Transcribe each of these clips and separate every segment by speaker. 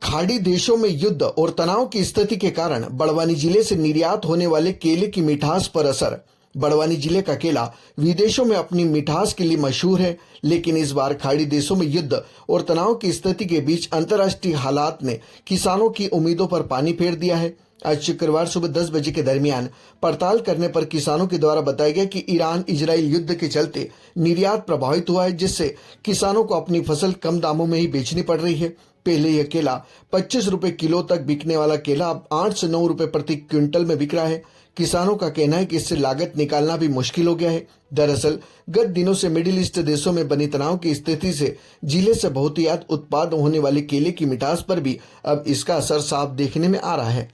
Speaker 1: खाड़ी देशों में युद्ध और तनाव की स्थिति के कारण बड़वानी जिले से निर्यात होने वाले केले की मिठास पर असर। बड़वानी जिले का केला विदेशों में अपनी मिठास के लिए मशहूर है, लेकिन इस बार खाड़ी देशों में युद्ध और तनाव की स्थिति के बीच अंतर्राष्ट्रीय हालात ने किसानों की उम्मीदों पर पानी फेर दिया है। आज शुक्रवार सुबह 10 बजे के दरमियान पड़ताल करने पर किसानों के द्वारा बताया गया कि ईरान इजराइल युद्ध के चलते निर्यात प्रभावित हुआ है, जिससे किसानों को अपनी फसल कम दामों में ही बेचनी पड़ रही है। पहले यह केला 25 रुपए किलो तक बिकने वाला केला अब 8 से 9 रुपए प्रति क्विंटल में बिक रहा है। किसानों का कहना है कि इससे लागत निकालना भी मुश्किल हो गया है। दरअसल गत दिनों से मिडिल ईस्ट देशों में बनी तनाव की स्थिति से जिले से बहुतायत उत्पाद होने वाले केले की मिठास पर भी अब इसका असर साफ देखने में आ रहा है।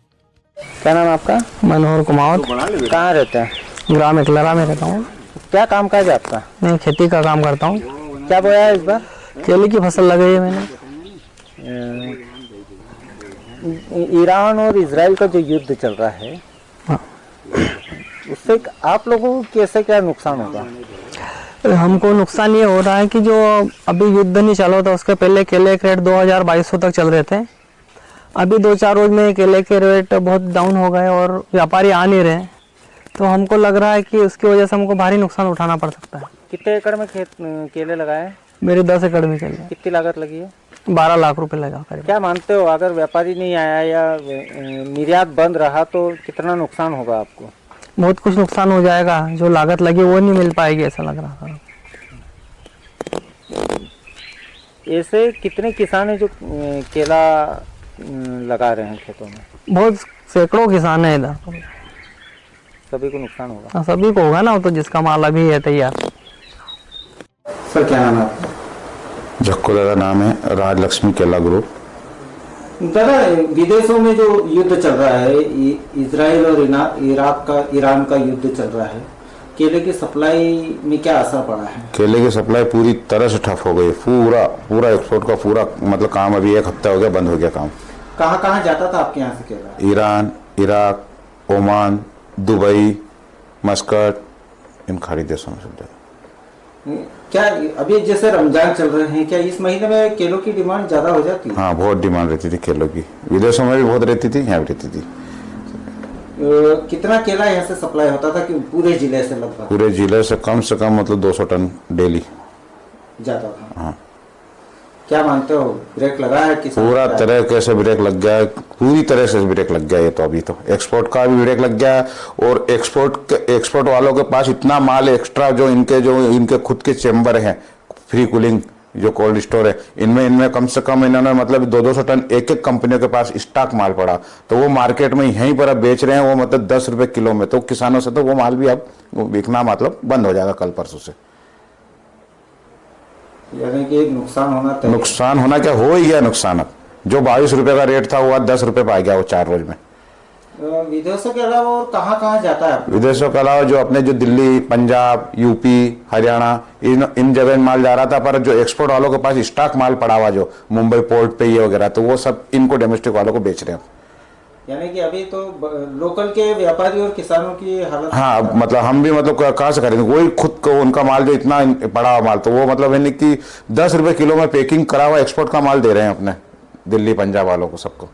Speaker 2: क्या नाम आपका?
Speaker 3: मनोहर कुमार।
Speaker 2: कहाँ रहते हैं?
Speaker 3: ग्राम एकलरा में रहता हूँ।
Speaker 2: क्या काम काज है आपका?
Speaker 3: मैं खेती का काम करता हूँ।
Speaker 2: क्या बोया है इस बार?
Speaker 3: केले की फसल लगाई है मैंने।
Speaker 2: ईरान और इजराइल का जो युद्ध चल रहा है,
Speaker 3: हाँ।
Speaker 2: उससे आप लोगों को कैसे क्या नुकसान होगा?
Speaker 3: हमको नुकसान ये हो रहा है कि जो अभी युद्ध नहीं चला था उसके पहले केले के रेट 2200 तक चल रहे थे। अभी 2-4 रोज में केले के रेट बहुत डाउन हो गए और व्यापारी आ नहीं रहे, तो हमको लग रहा है कि उसकी वजह से हमको भारी नुकसान उठाना पड़ सकता है।
Speaker 2: कितने एकड़ में खेत केले लगाए?
Speaker 3: मेरे 10 एकड़ में केले।
Speaker 2: कितनी लागत लगी है?
Speaker 3: 12 लाख रुपए लगा कर।
Speaker 2: क्या मानते हो, अगर व्यापारी नहीं आया या निर्यात बंद रहा तो कितना नुकसान होगा आपको?
Speaker 3: बहुत कुछ नुकसान हो जाएगा, जो लागत लगी वो नहीं मिल पाएगी ऐसा लग रहा था।
Speaker 2: ऐसे कितने किसान हैं जो केला लगा रहे हैं खेतों में?
Speaker 3: बहुत सैकड़ों किसान है इधर।
Speaker 2: सभी को नुकसान होगा?
Speaker 3: हाँ, सभी को होगा ना, तो जिसका माल अभी है तैयार।
Speaker 2: सर क्या नाम है आपका?
Speaker 4: जक्को दादा नाम है, राजलक्ष्मी केला ग्रुप।
Speaker 2: दादा, विदेशों में जो युद्ध चल रहा है, इजराइल और ईरान का युद्ध चल रहा है, केले की सप्लाई में क्या असर पड़ा है?
Speaker 4: केले की सप्लाई पूरी तरह से ठप हो गई। पूरा एक्सपोर्ट का पूरा मतलब काम अभी 1 हफ्ता हो गया, बंद हो गया काम।
Speaker 2: कहाँ जाता था आपके यहाँ से केला?
Speaker 4: Iran, Iraq, Oman, Dubai, Muscat, इन खाड़ी देशों में सब जगह।
Speaker 2: क्या अभी जैसे रमजान चल रहे हैं, क्या इस महीने में केलों की डिमांड ज्यादा हो जाती है?
Speaker 4: हाँ, बहुत डिमांड रहती थी केलों की। विदेशों में भी बहुत रहती थी, यहाँ भी रहती थी।
Speaker 2: कितना केला यहाँ से सप्लाई होता था कि पूरे जिले से? लगभग
Speaker 4: पूरे जिले से कम मतलब 200 टन डेली
Speaker 2: जाता था।
Speaker 4: हाँ।
Speaker 2: क्या मानते हो, ब्रेक लगा है कि
Speaker 4: पूरा तरह कैसे ब्रेक लग गया है? पूरी तरह से ब्रेक लग गया है। तो अभी तो एक्सपोर्ट का भी ब्रेक लग गया है, और एक्सपोर्ट वालों के पास इतना माल एक्स्ट्रा, जो इनके खुद के चेम्बर हैं, फ्री कूलिंग जो कोल्ड स्टोर है, इनमें कम से कम इन्होंने मतलब 200 टन एक कंपनियों के पास स्टॉक माल पड़ा, तो वो मार्केट में यहीं पर अब बेच रहे हैं, वो मतलब 10 रुपए किलो में। तो किसानों से तो वो माल भी अब बिकना मतलब बंद हो जाएगा कल परसों से।
Speaker 2: यानी कि नुकसान
Speaker 4: होना क्या हो ही गया नुकसान। अब जो 22 रुपए का रेट था वो 10 रुपए पा गया वो 4 रोज में।
Speaker 2: विदेशों के अलावा और कहाँ जाता है?
Speaker 4: विदेशों के अलावा जो अपने जो दिल्ली, पंजाब, यूपी, हरियाणा, इन जगह माल जा रहा था, पर जो एक्सपोर्ट वालों के पास स्टॉक माल पड़ा हुआ, जो मुंबई पोर्ट पे ये वगैरह, तो वो सब इनको डोमेस्टिक वालों को बेच रहे हैं।
Speaker 2: यानी कि अभी तो लोकल के व्यापारी और किसानों की हालत।
Speaker 4: हाँ, मतलब हम भी मतलब कहाँ से करेंगे? वही खुद को उनका माल जो इतना पड़ा हुआ माल, तो वो मतलब यानी कि 10 रुपए किलो में पैकिंग करा हुआ एक्सपोर्ट का माल दे रहे हैं अपने दिल्ली पंजाब वालों को सबको।